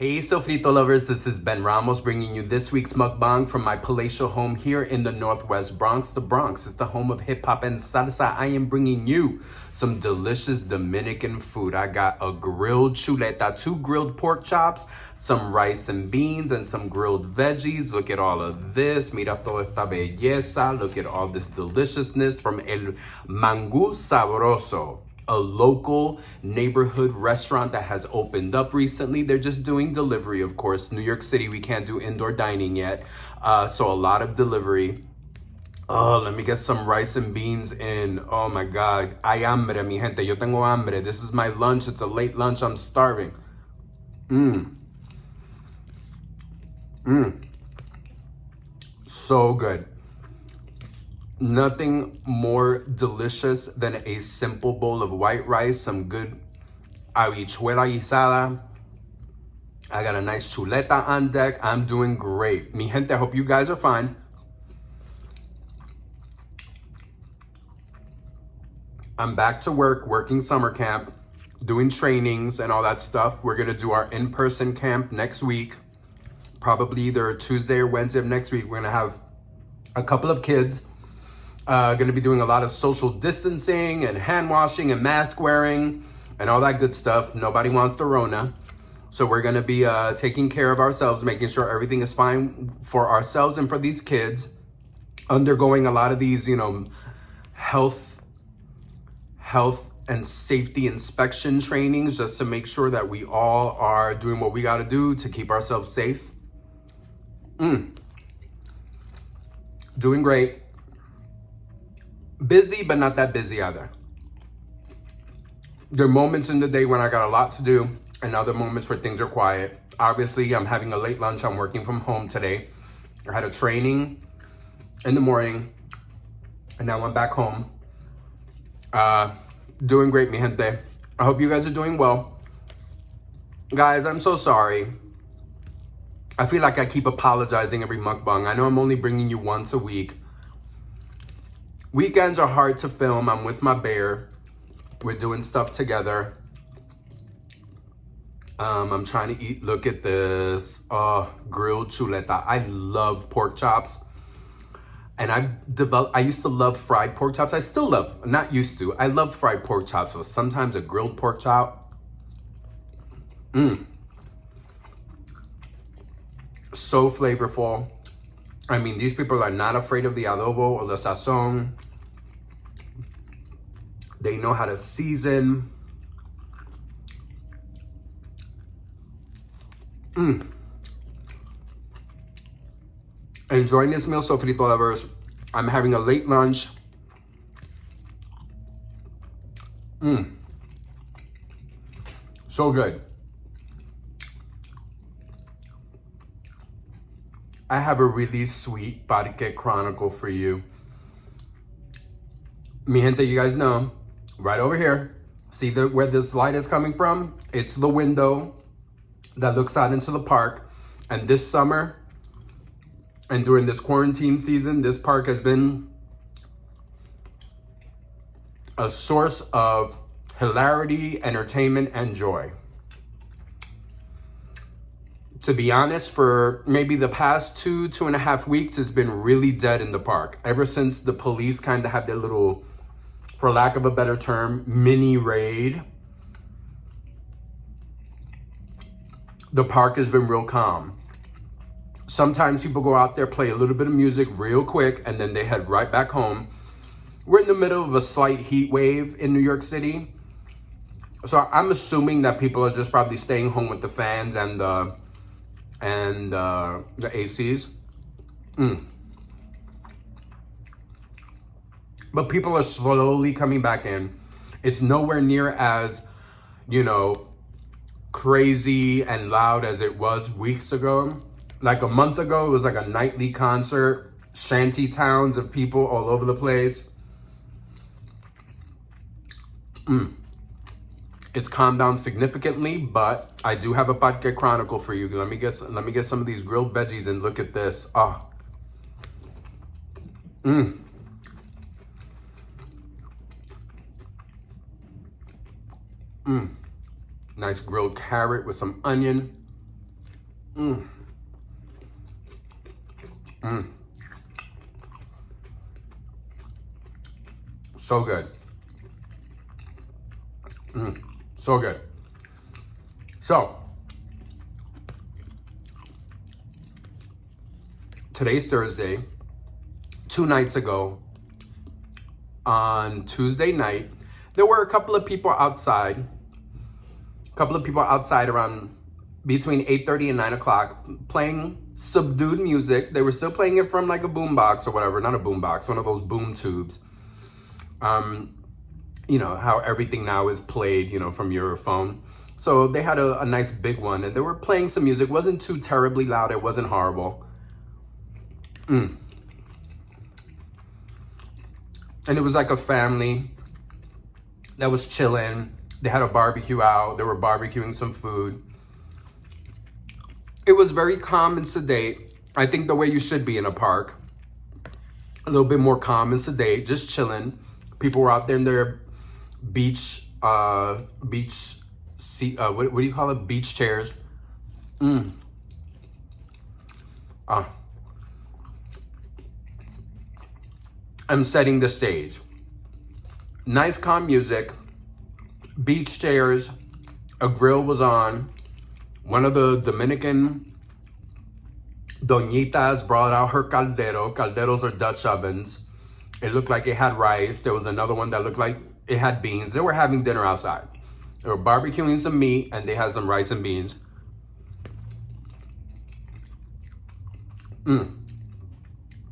Hey Sofrito Lovers, this is Ben Ramos bringing you this week's mukbang from my palatial home here in the Northwest Bronx. The Bronx is the home of hip hop and salsa. I am bringing you some delicious Dominican food. I got a grilled chuleta, 2 grilled pork chops, some rice and beans, and some grilled veggies. Look at all of this. Mira toda esta belleza. Look at all this deliciousness from El Mangu Sabroso, a local neighborhood restaurant that has opened up recently. They're just doing delivery, of course. New York City, we can't do indoor dining yet. So a lot of delivery. Oh, let me get some rice and beans in. Oh my God. Hay hambre, mi gente. Yo tengo hambre. This is my lunch. It's a late lunch. I'm starving. So good. Nothing more delicious than a simple bowl of white rice, some good habichuela guisada. I got a nice chuleta on deck. I'm doing great. Mi gente, I hope you guys are fine. I'm back to work, working summer camp, doing trainings and all that stuff. We're gonna do our in-person camp next week, probably either Tuesday or Wednesday of next week. We're gonna have a couple of kids. Going to be doing a lot of social distancing and hand washing and mask wearing and all that good stuff. Nobody wants the Rona. So we're going to be taking care of ourselves, making sure everything is fine for ourselves and for these kids. Undergoing a lot of these, health and safety inspection trainings just to make sure that we all are doing what we got to do to keep ourselves safe. Doing great. Busy, but not that busy either. There are moments in the day when I got a lot to do and other moments where things are quiet. Obviously, I'm having a late lunch. I'm working from home today. I had a training in the morning and now I'm back home. Doing great, mi gente. I hope you guys are doing well. Guys, I'm so sorry. I feel like I keep apologizing every mukbang. I know I'm only bringing you once a week. Weekends are hard to film. I'm with my bear. We're doing stuff together. I'm trying to eat. Look at this. Grilled chuleta. I love pork chops. And I used to love fried pork chops. I still love, not used to. I love fried pork chops, but sometimes a grilled pork chop. So flavorful. I mean, these people are not afraid of the adobo or the sazon. They know how to season. Enjoying this meal, Sofrito Lovers. I'm having a late lunch. So good. I have a really sweet Parque Chronicle for you. Mi gente, you guys know, right over here, see where this light is coming from? It's the window that looks out into the park. And this summer, and during this quarantine season, this park has been a source of hilarity, entertainment, and joy. To be honest, for maybe the past 2.5 weeks, it's been really dead in the park. Ever since the police kind of had their little, for lack of a better term, mini raid, the park has been real calm. Sometimes people go out there, play a little bit of music real quick, and then they head right back home. We're in the middle of a slight heat wave in New York City. So I'm assuming that people are just probably staying home with the fans and the ACs. But people are slowly coming back in. It's nowhere near as, crazy and loud as it was weeks ago. Like a month ago, it was like a nightly concert, shanty towns of people all over the place. It's calmed down significantly, but I do have a Parque Chronicle for you. Let me get some of these grilled veggies and look at this. Nice grilled carrot with some onion. Mm. Mm. So good. Mm. So good. So, today's Thursday. 2 nights ago, on Tuesday night, there were a couple of people outside. Around between 8:30 and 9 o'clock playing subdued music. They were still playing it from like a boombox or whatever. Not a boombox, one of those boom tubes. You know, how everything now is played, you know, from your phone. So they had a nice big one, and they were playing some music. It wasn't too terribly loud. It wasn't horrible. And it was like a family that was chilling. They had a barbecue out. They were barbecuing some food. It was very calm and sedate. I think the way you should be in a park. A little bit more calm and sedate, just chilling. People were out there in their beach seat, what do you call it? Beach chairs. I'm setting the stage. Nice calm music, beach chairs, a grill was on. One of the Dominican doñitas brought out her caldero. Calderos are Dutch ovens. It looked like it had rice. There was another one that looked like it had beans. They were having dinner outside. They were barbecuing some meat, and they had some rice and beans.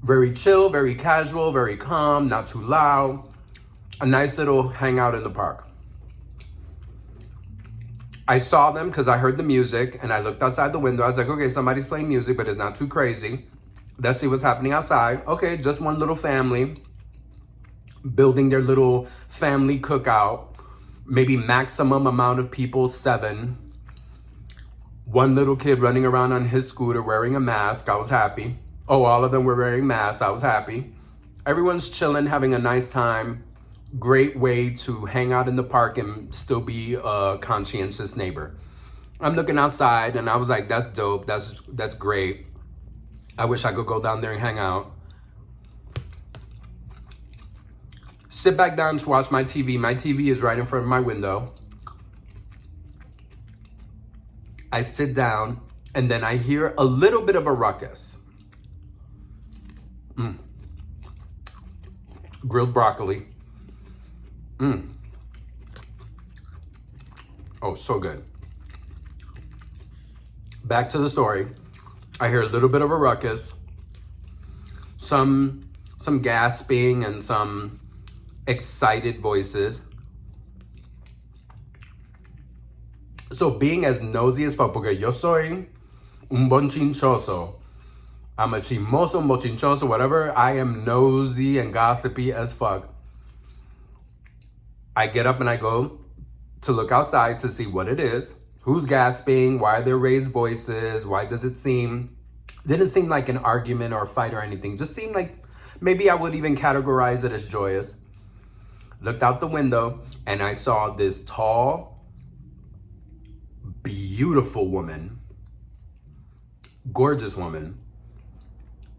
Very chill, very casual, very calm, not too loud. A nice little hangout in the park. I saw them because I heard the music, and I looked outside the window. I was like, okay, somebody's playing music, but it's not too crazy. Let's see what's happening outside. Okay, just one little family building their little family cookout. Maybe maximum amount of people, 7. One little kid running around on his scooter wearing a mask. I was happy. Oh, all of them were wearing masks. I was happy. Everyone's chilling, having a nice time. Great way to hang out in the park and still be a conscientious neighbor. I'm looking outside and I was like, that's dope. That's great. I wish I could go down there and hang out. Sit back down to watch my TV. My TV is right in front of my window. I sit down and then I hear a little bit of a ruckus. Grilled broccoli. Oh, so good. Back to the story. I hear a little bit of a ruckus. Some gasping and some excited voices. So being as nosy as fuck, porque yo soy un bonchinchoso. I'm a chismoso, mochinchoso, whatever. I am nosy and gossipy as fuck. I get up and I go to look outside to see what it is. Who's gasping? Why are there raised voices? Why does it didn't seem like an argument or a fight or anything. Just seemed like maybe I would even categorize it as joyous. Looked out the window and I saw this tall, beautiful woman, gorgeous woman,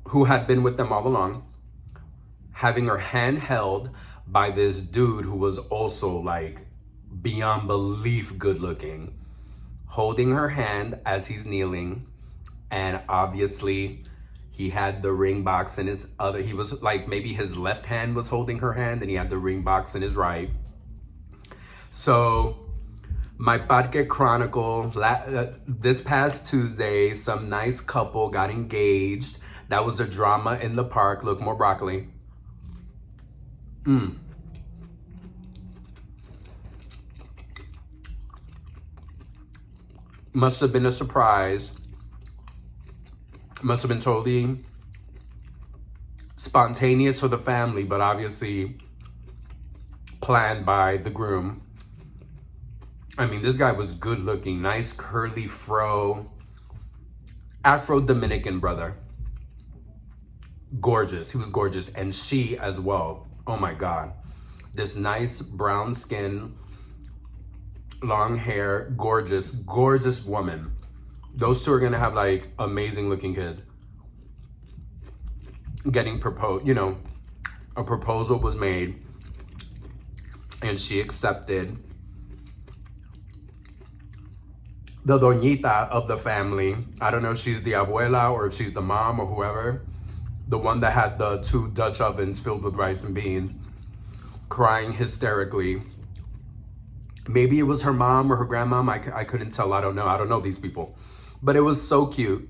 who had been with them all along, having her hand held by this dude who was also like beyond belief good looking, holding her hand as he's kneeling. And obviously he had the ring box in his other, he was like, maybe his left hand was holding her hand and he had the ring box in his right. So my Parque Chronicle, this past Tuesday, some nice couple got engaged. That was the drama in the park. Look, more broccoli. Must have been a surprise. Must have been totally spontaneous for the family, but obviously planned by the groom. I mean, this guy was good looking, nice curly fro, Afro-Dominican brother. Gorgeous, he was gorgeous, and she as well. Oh my God. This nice brown skin, long hair, gorgeous, gorgeous woman Those two are gonna have like amazing looking kids. Getting proposed, you know, a proposal was made and she accepted. The doñita of the family, I don't know if she's the abuela or if she's the mom or whoever, the one that had the 2 Dutch ovens filled with rice and beans, crying hysterically. Maybe it was her mom or her grandmom. I couldn't tell. I don't know these people. But it was so cute.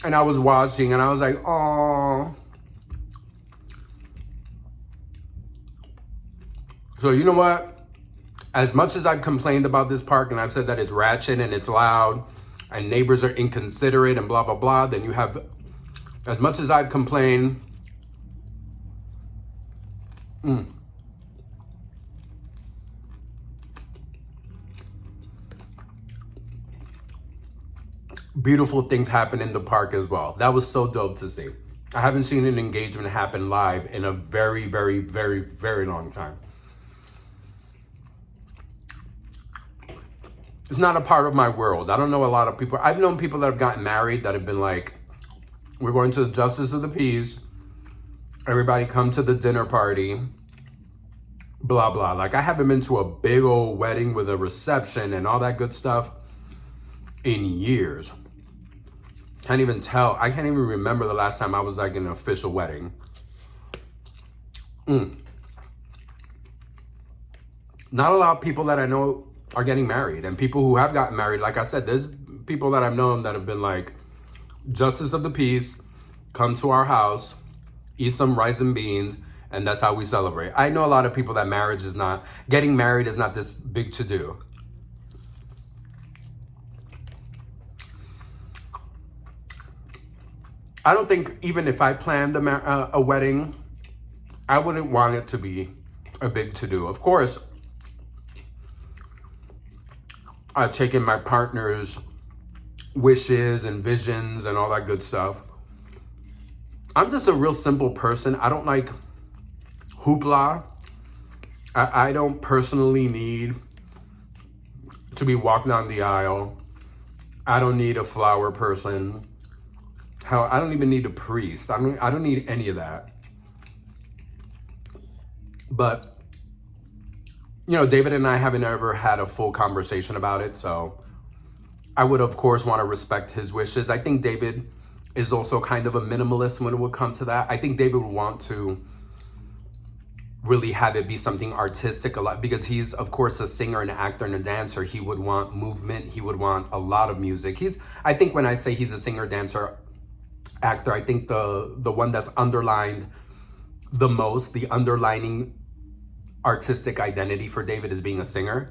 And I was watching and I was like, oh. So you know what? As much as I've complained about this park and I've said that it's ratchet and it's loud and neighbors are inconsiderate and blah, blah, blah, then you have, as much as I've complained, beautiful things happen in the park as well. That was so dope to see. I haven't seen an engagement happen live in a very, very, very, very long time. It's not a part of my world. I don't know a lot of people. I've known people that have gotten married that have been like, we're going to the Justice of the Peace. Everybody come to the dinner party. Blah, blah. Like, I haven't been to a big old wedding with a reception and all that good stuff in years. Can't even tell. I can't even remember the last time I was like in an official wedding. Not a lot of people that I know are getting married, and people who have gotten married, like I said, there's people that I've known that have been like, Justice of the Peace, come to our house, eat some rice and beans, and that's how we celebrate. I know a lot of people that getting married is not this big to do. I don't think even if I planned a wedding, I wouldn't want it to be a big to do. Of course, I've taken my partner's wishes and visions and all that good stuff. I'm just a real simple person. I don't like hoopla. I don't personally need to be walked down the aisle. I don't need a flower person. Hell, I don't even need a priest. I don't need any of that. But, you know, David and I haven't ever had a full conversation about it, so I would, of course, want to respect his wishes. I think David is also kind of a minimalist when it would come to that. I think David would want to really have it be something artistic a lot, because he's, of course, a singer, an actor, and a dancer. He would want movement. He would want a lot of music. I think when I say he's a singer, dancer, actor, I think the one that's underlined the most, the underlining artistic identity for David is being a singer.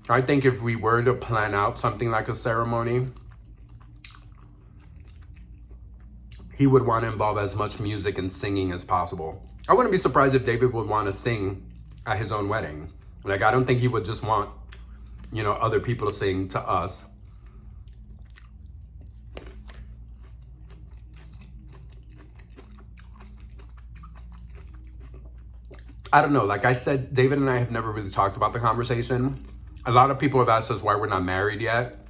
I think if we were to plan out something like a ceremony, he would want to involve as much music and singing as possible. I wouldn't be surprised if David would want to sing at his own wedding. Like, I don't think he would just want, you know, other people to sing to us. I don't know. Like I said, David and I have never really talked about the conversation. A lot of people have asked us why we're not married yet.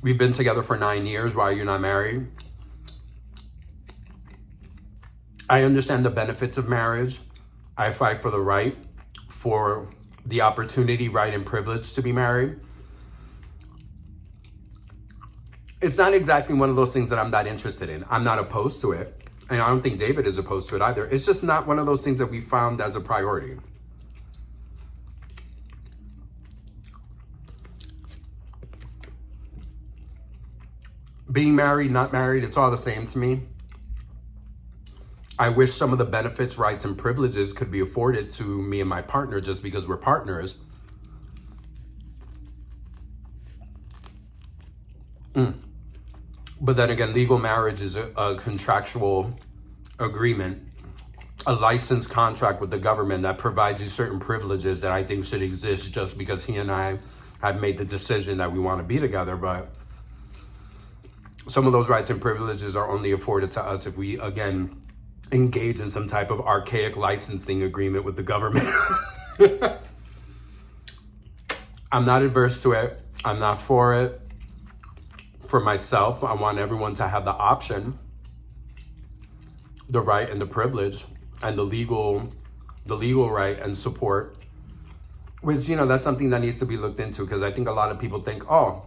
We've been together for 9 years. Why are you not married? I understand the benefits of marriage. I fight for the right, for the opportunity, right, and privilege to be married. It's not exactly one of those things that I'm that interested in. I'm not opposed to it. And I don't think David is opposed to it either. It's just not one of those things that we found as a priority. Being married, not married, it's all the same to me. I wish some of the benefits, rights, and privileges could be afforded to me and my partner just because we're partners. But then again, legal marriage is a contractual agreement, a licensed contract with the government that provides you certain privileges that I think should exist just because he and I have made the decision that we want to be together. But some of those rights and privileges are only afforded to us if we, again, engage in some type of archaic licensing agreement with the government. I'm not adverse to it. I'm not for it. For myself, I want everyone to have the option, the right and the privilege, and the legal right and support. Which, that's something that needs to be looked into, because I think a lot of people think, oh,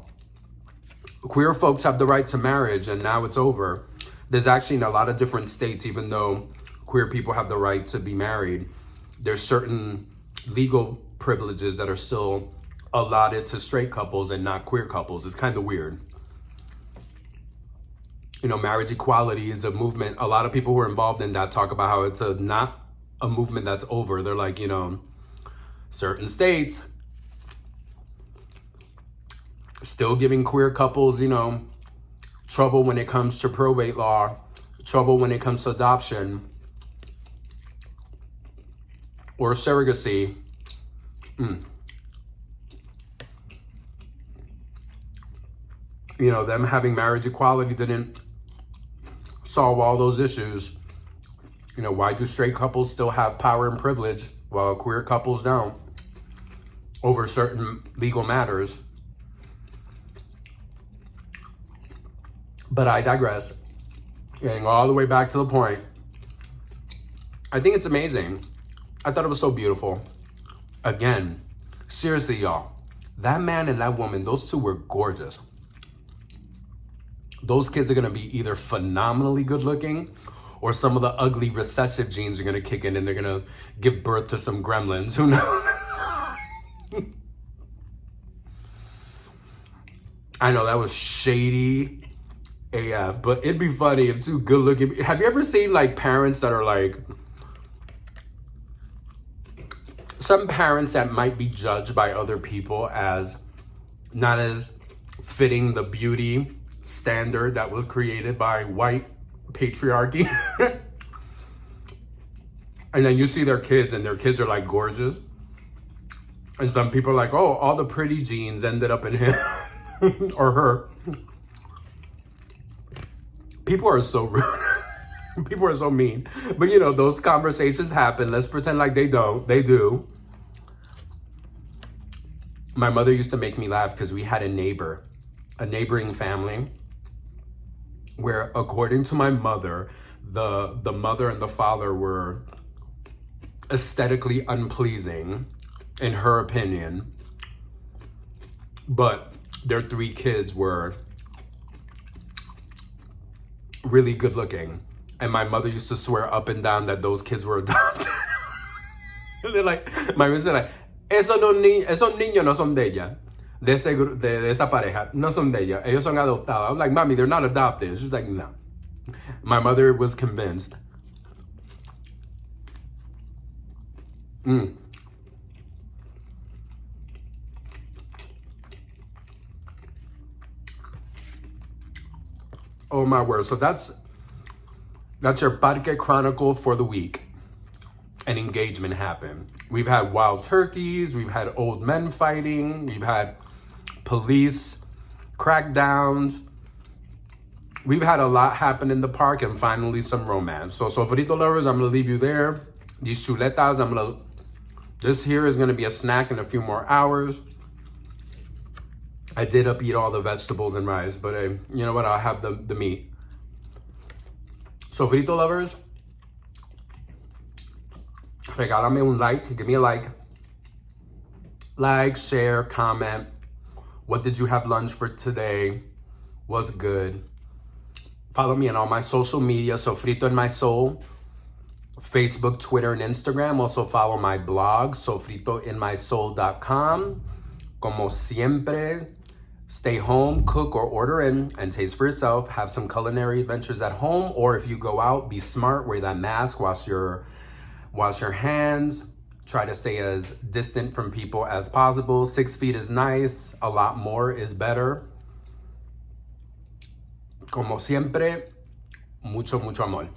queer folks have the right to marriage and now it's over. There's actually in a lot of different states, even though queer people have the right to be married, there's certain legal privileges that are still allotted to straight couples and not queer couples. It's kind of weird. Marriage equality is a movement. A lot of people who are involved in that talk about how it's not a movement that's over. They're like, certain states still giving queer couples, trouble when it comes to probate law, trouble when it comes to adoption or surrogacy. Them having marriage equality didn't solve all those issues. Why do straight couples still have power and privilege while queer couples don't over certain legal matters? But I digress. Getting all the way back to the point, I think it's amazing. I thought it was so beautiful. Again, seriously, y'all, that man and that woman, those two were gorgeous. Those kids are going to be either phenomenally good looking, or some of the ugly recessive genes are going to kick in and they're going to give birth to some gremlins. Who knows? I know that was shady AF, but it'd be funny if two good looking. Have you ever seen like parents that are like, some parents that might be judged by other people as not as fitting the beauty standard that was created by white patriarchy? And then you see their kids and their kids are like gorgeous, and some people are like, oh, all the pretty genes ended up in him or her. People are so rude. People are so mean. But those conversations happen. Let's pretend like they don't. They do. My mother used to make me laugh because we had a neighboring family where, according to my mother, the mother and the father were aesthetically unpleasing in her opinion, but their 3 kids were really good looking. And my mother used to swear up and down that those kids were adopted. And they're like, my mother said like, esos niños no son de ella. De esa pareja, no son de ella. Ellos son adoptados. I'm like, mommy, they're not adopted. She's like, no. My mother was convinced. Oh my word. So that's your Parque Chronicle for the week. An engagement happened. We've had wild turkeys, we've had old men fighting, we've had police crackdowns. We've had a lot happen in the park, and finally some romance. So Sofrito Lovers, I'm gonna leave you there. These chuletas, this here is gonna be a snack in a few more hours. I did eat all the vegetables and rice, but you know what, I'll have the meat. Sofrito Lovers, regálame un like, give me a like. Like, share, comment. What did you have lunch for today? What's good? Follow me on all my social media, Sofrito en my soul, Facebook, Twitter, and Instagram. Also follow my blog, sofritoinmysoul.com. Como siempre, stay home, cook or order in, and taste for yourself. Have some culinary adventures at home, or if you go out, be smart, wear that mask, wash your hands. Try to stay as distant from people as possible. 6 feet is nice. A lot more is better. Como siempre, mucho, mucho amor.